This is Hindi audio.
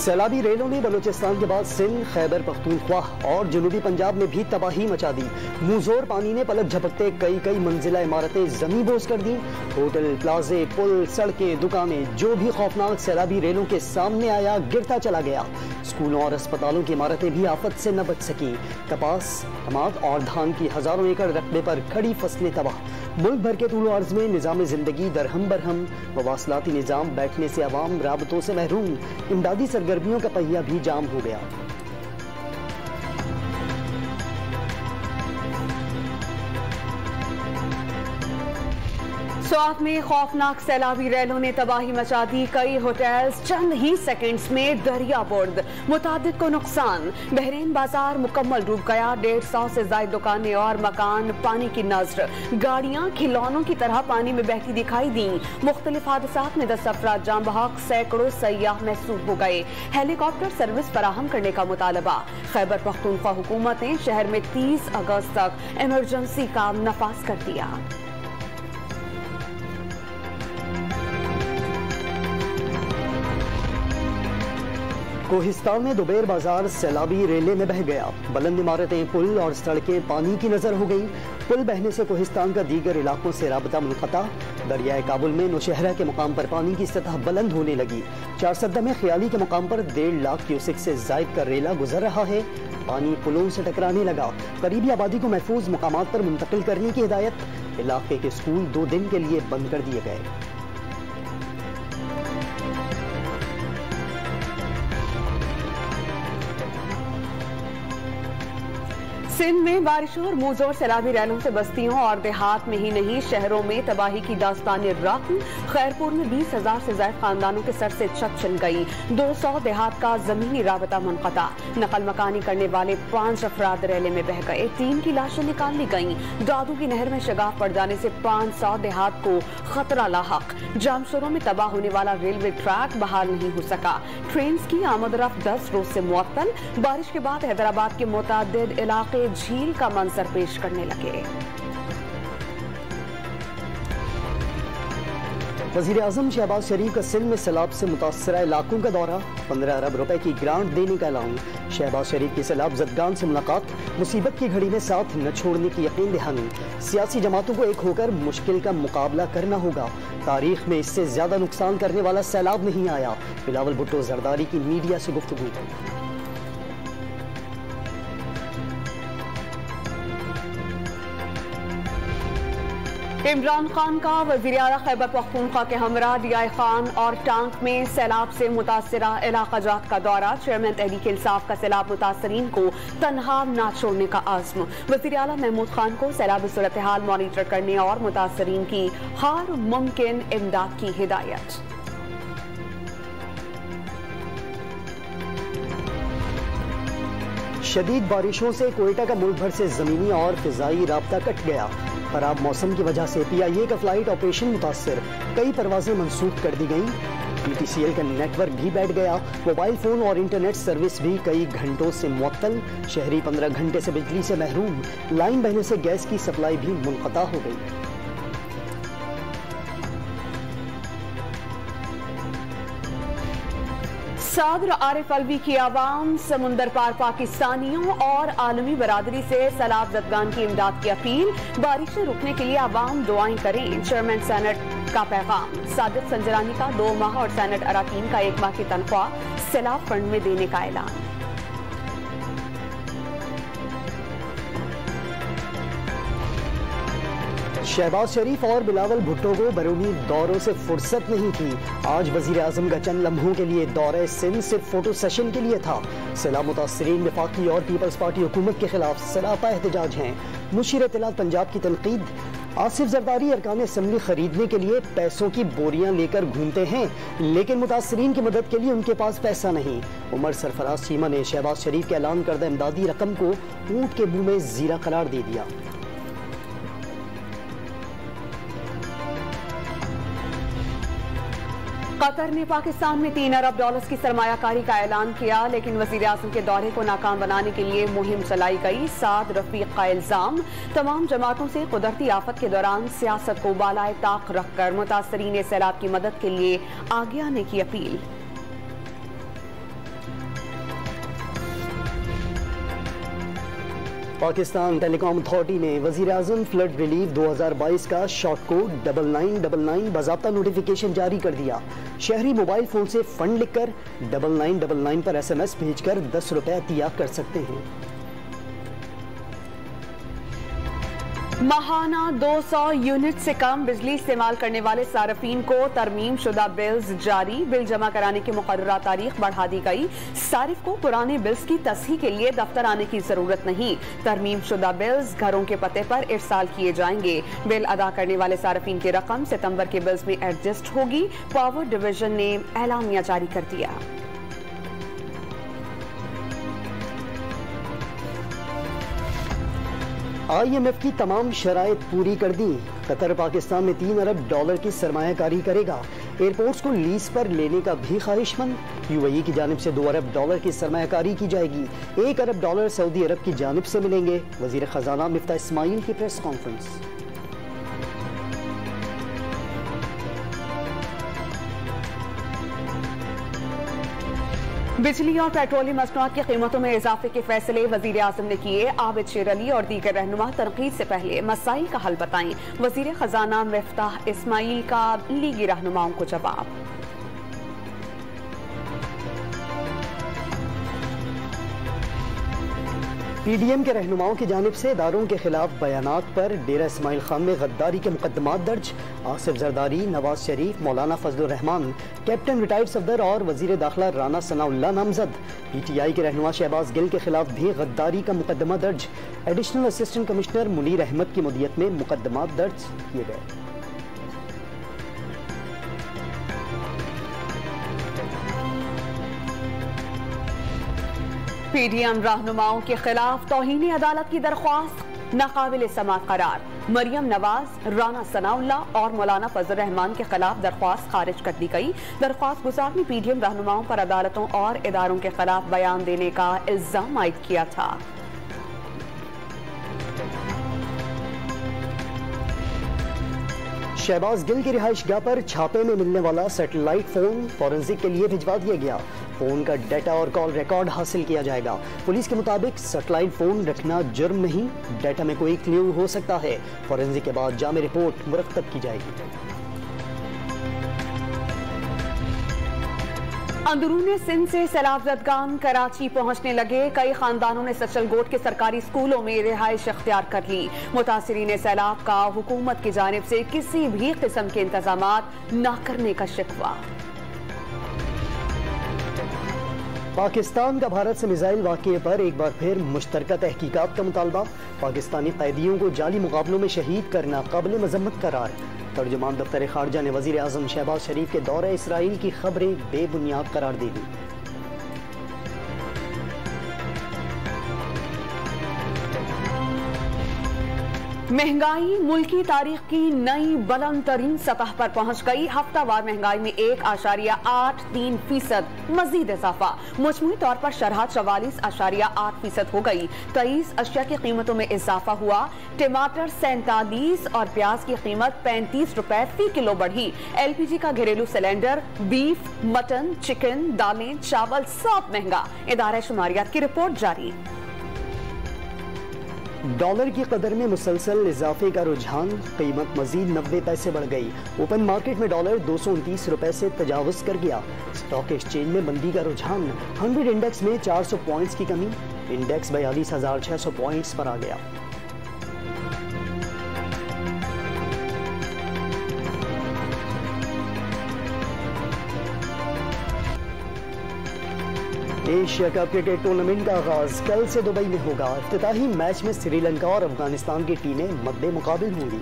सैलाबी रेलों ने बलूचिस्तान के बाद सिंध, खैबर पख्तूनख्वा और जनूबी पंजाब में भी तबाही मचा दी। मुंहजोर पानी ने पलक झपकते कई मंजिला इमारतें जमीन बोझ कर दी। होटल, प्लाजे, पुल, सड़कें, दुकानें, जो भी खौफनाक सैलाबी रेलों के सामने आया गिरता चला गया। स्कूलों और अस्पतालों की इमारतें भी आफत से न बच सकी। कपास, टमाटर और धान की हजारों एकड़ रकबे पर खड़ी फसलें तबाह। मुल्क भर के तूल अर्ज में निजाम जिंदगी दरहम बरहम। मवासलाती निजाम बैठने से अवाम राबतों से महरूम। इमदादी सरगर्मियों का पहिया भी जाम हो गया। स्वात में खौफनाक सैलाबी रैलों ने तबाही मचा दी। कई होटल्स चंद ही सेकंड्स में दरिया बुर्द, मुतादिद को नुकसान। बहरीन बाजार मुकम्मल डूब गया। 150 से ज्यादा दुकानें और मकान पानी की नजर। गाड़ियां खिलौनों की तरह पानी में बहती दिखाई दी। मुख्तलिफ हादसात में 10 अफराद जान बहक, सैकड़ों सयाह महसूस हो गए। हेलीकॉप्टर सर्विस फराहम करने का मुतालबा। खैबर पख्तूनख्वा हुकूमत ने शहर में 30 अगस्त तक इमरजेंसी का नफाज कर दिया। कोहिस्तान में दुबेर बाजार सैलाबी रेले में बह गया। बुलंद इमारतें, पुल और सड़कें पानी की नजर हो गई। पुल बहने से कोहिस्तान का दीगर इलाकों से राबता मुनक़ता। दरियाए काबुल में नौशहरा के मुकाम पर पानी की सतह बुलंद होने लगी। 4 सद्दा में ख्याली के मुकाम पर 1.5 लाख क्यूसेक से जायद का रेला गुजर रहा है। पानी पुलों से टकराने लगा। करीबी आबादी को महफूज मुकामात पर मुंतकिल करने की हिदायत। इलाके के स्कूल 2 दिन के लिए बंद कर दिए गए। सिंध में बारिश और मुंहजोर सैलाबी रैलों से बस्तियों और देहात में ही नहीं शहरों में तबाही की दास्तानें रकम। खैरपुर में 20,000 से ज्यादा खानदानों के सर से छत छिन गई। 200 देहात का जमीनी राबता मुनक़ता। नकल मकानी करने वाले 5 अफराद रैले में बह गए। 3 की लाशें निकाल ली गईं। दादू की नहर में शगाफ पड़ जाने से 500 देहात को खतरा लाहक। जामशोरों में तबाह होने वाला रेलवे ट्रैक बहाल नहीं हो सका। ट्रेन की आमदरफ्त 10 रोज से मुअत्तल। बारिश के बाद हैदराबाद के मुतअद्दिद इलाके झील का मंजर पेश करने लगे। वजीर आजम शहबाज शरीफ का सिंध में सैलाब से मुतासरा इलाकों का दौरा। 15 अरब रुपए की ग्रांट देने का ऐलान। शहबाज शरीफ की सैलाब जदगान से मुलाकात। मुसीबत की घड़ी में साथ न छोड़ने की यकीन दहानी। सियासी जमातों को एक होकर मुश्किल का मुकाबला करना होगा। तारीख में इससे ज्यादा नुकसान करने वाला सैलाब नहीं आया। बिलावल भुट्टो जरदारी की मीडिया से गुफ्तगू। इमरान खान का वज़ीर आला खैबर पख्तूनख्वा के हमरा डीआई खान और टांक में सैलाब से मुतासरा इलाका जात का दौरा। चेयरमैन तहरीक इंसाफ का सैलाब मुतासरीन को तनहा न छोड़ने का आज़्म। वज़ीर आला महमूद खान को सैलाबी सूरत हाल मॉनिटर करने और मुतासरीन की हर मुमकिन इमदाद की हिदायत। शदीद बारिशों से कोयटा का मुल्क भर से जमीनी और फिजाई राब्ता कट गया। खराब मौसम की वजह से PIA का फ्लाइट ऑपरेशन मुतासर। कई परवाजें मनसूख कर दी गईं। PTCL का नेटवर्क भी बैठ गया। मोबाइल फोन और इंटरनेट सर्विस भी कई घंटों से मुअत्तल। शहरी 15 घंटे से बिजली से महरूम। लाइन बहने से गैस की सप्लाई भी मुनक़ता हो गई। सदर आरिफ अलवी की आवाम समुंदर पार पाकिस्तानियों और आलमी बरादरी से सैलाब जदगान की इमदाद की अपील। बारिशें रुकने के लिए आवाम दुआएं करें। चेयरमैन सेनेट का पैगाम। सादिक संजरानी का 2 माह और सेनेट अराकीन का 1 माह की तनख्वाह सैलाब फंड में देने का ऐलान। शहबाज शरीफ और बिलावल भुट्टो को बैरूनी दौरों से फुर्सत नहीं थी। आज वजीर आजम का चंद लम्हों के लिए दौरे सिंध सिर्फ फोटो सेशन के लिए था। सैलाब मुतासरीन वफाकी और पीपल्स पार्टी हुकूमत के खिलाफ सरापा एहतजाज हैं। मुशीर इत्तलात पंजाब की तनकीद। आसिफ जरदारी अरकान असम्बली खरीदने के लिए पैसों की बोरियां लेकर घूमते हैं, लेकिन मुतासरीन की मदद के लिए उनके पास पैसा नहीं। उमर सरफराज चीमा ने शहबाज शरीफ के ऐलान करदा इमदादी रकम को ऊंट के मुंह में जीरा करार दे दिया। कतर ने पाकिस्तान में $3 अरब की सरमायाकारी का ऐलान किया, लेकिन वजीर आज़म के दौरे को नाकाम बनाने के लिए मुहिम चलाई गई। साद रफीक का इल्जाम। तमाम जमातों से कुदरती आफत के दौरान सियासत को बालाए ताक रखकर मुतासरीन सैलाब की मदद के लिए आगे आने की अपील। पाकिस्तान टेलीकॉम अथॉरिटी ने वज़ीर-ए-आज़म फ्लड रिलीफ 2022 का शॉर्ट कोड 9999 बाज़ाब्ता नोटिफिकेशन जारी कर दिया। शहरी मोबाइल फोन से फंड लिखकर 9999 पर SMS भेजकर 10 रुपए अतिया कर सकते हैं। माहाना 200 यूनिट से कम बिजली इस्तेमाल करने वाले सार्फिन को तरमीम शुदा बिल्स जारी। बिल जमा कराने की मुकर्ररा तारीख बढ़ा दी गई। सारिफ को पुराने बिल्स की तस्हीह के लिए दफ्तर आने की जरूरत नहीं। तरमीम शुदा बिल्स घरों के पते पर इरसाल किए जाएंगे। बिल अदा करने वाले सार्फिन की रकम सितंबर के बिल्स में एडजस्ट होगी। पावर डिवीजन ने एलामिया जारी कर दिया। IMF की तमाम शराइत पूरी कर दी। कतर पाकिस्तान में $3 अरब की सरमायाकारी करेगा। एयरपोर्ट्स को लीज पर लेने का भी ख्वाहिशमंद। UAE की जानिब से $2 अरब की सरमायाकारी की जाएगी। $1 अरब सऊदी अरब की जानिब से मिलेंगे। वजीर खजाना मिफ्ता इस्माइल की प्रेस कॉन्फ्रेंस। बिजली और पेट्रोलियम मसनूआत की कीमतों में इजाफे के फैसले वजीर आजम ने किए। आबिद शेर अली और दीगर रहनुमा तनकीद से पहले मसाइल का हल बताएं। वजीर खजाना मिफ्ता इस्माइल का लीगी रहनुमाओं को जवाब। PDM के रहनुमाओं की जानिब से इदारों के खिलाफ बयानात पर डेरा इस्माइल खान में गद्दारी के मुकदमात दर्ज। आसिफ जरदारी, नवाज शरीफ, मौलाना फजलुर रहमान, कैप्टन रिटायर्ड सफदर और वजीर दाखिला राना सनाउल्लाह नामजद। PTI के रहनुमा शहबाज गिल के खिलाफ भी गद्दारी का मुकदमा दर्ज। Additional assistant commissioner Munir Ahmed की मुदियत में मुकदमात दर्ज किए गए। PDM रहनुमाओं के खिलाफ तौहीन अदालत की दरख्वास्त नाकाबिल समाअत करार। मरियम नवाज, राना सनाउल्लाह और मौलाना फजल रहमान के खिलाफ दरख्वास्त खारिज कर दी गई। दरख्वास्त गुजार ने PDM रहनुमाओं पर अदालतों और इदारों के खिलाफ बयान देने का इल्जाम आयद किया था। शहबाज गिल की रिहाइशगाह पर छापे में मिलने वाला सैटेलाइट फोन फॉरेंसिक के लिए भिजवा दिया गया। फोन का डाटा और कॉल रिकॉर्ड हासिल किया जाएगा। पुलिस के मुताबिक सैटेलाइट फोन रखना जुर्म नहीं, डाटा में कोई क्ल्यू हो सकता है। फॉरेंसिक के बाद जामे रिपोर्ट मुरतब की जाएगी। अंदरूनी सिंध से सैलाबजदगान कराची पहुंचने लगे। कई खानदानों ने सचलगोट के सरकारी स्कूलों में रिहाइश अख्तियार कर ली। मुतासिरीन सैलाब का हुकूमत की जानिब से किसी भी किस्म के इंतजामात न करने का शिकवा। पाकिस्तान का भारत से मिसाइल वाक़ये पर एक बार फिर मुश्तरका तहकीकात का मुतालबा। पाकिस्तानी कैदियों को जाली मुकाबलों में शहीद करना काबिल मजम्मत करार। तर्जुमान दफ्तर खारजा ने वजीर आजम शहबाज शरीफ के दौरे इसराइल की खबरें बेबुनियाद करार दे दी। महंगाई मुल्की तारीख की नई बुलंद तरीन सतह पर पहुंच गई। हफ्तावार महंगाई में 1.83% मजीद इजाफा। मजमूई तौर पर शरह 44.8% हो गई। 23 अशिया की कीमतों में इजाफा हुआ। टमाटर 47 और प्याज की कीमत 35 रुपए फी किलो बढ़ी। LPG का घरेलू सिलेंडर, बीफ, मटन, चिकन, दालें, चावल सब महंगा। इदारा शुमारियात की रिपोर्ट जारी। डॉलर की कदर में मुसलसल इजाफे का रुझान। कीमत मजीद 90 पैसे बढ़ गई। ओपन मार्केट में डॉलर 229 रुपए से तजावुज कर गया। स्टॉक एक्सचेंज में मंदी का रुझान। 100 इंडेक्स में 400 पॉइंट्स की कमी। इंडेक्स 42,600 पॉइंट्स पर आ गया। एशिया कप क्रिकेट टूर्नामेंट का आगाज कल से दुबई में होगा। इफ्तिताही मैच में श्रीलंका और अफगानिस्तान की टीमें मद्दे मुकाबिल होंगी।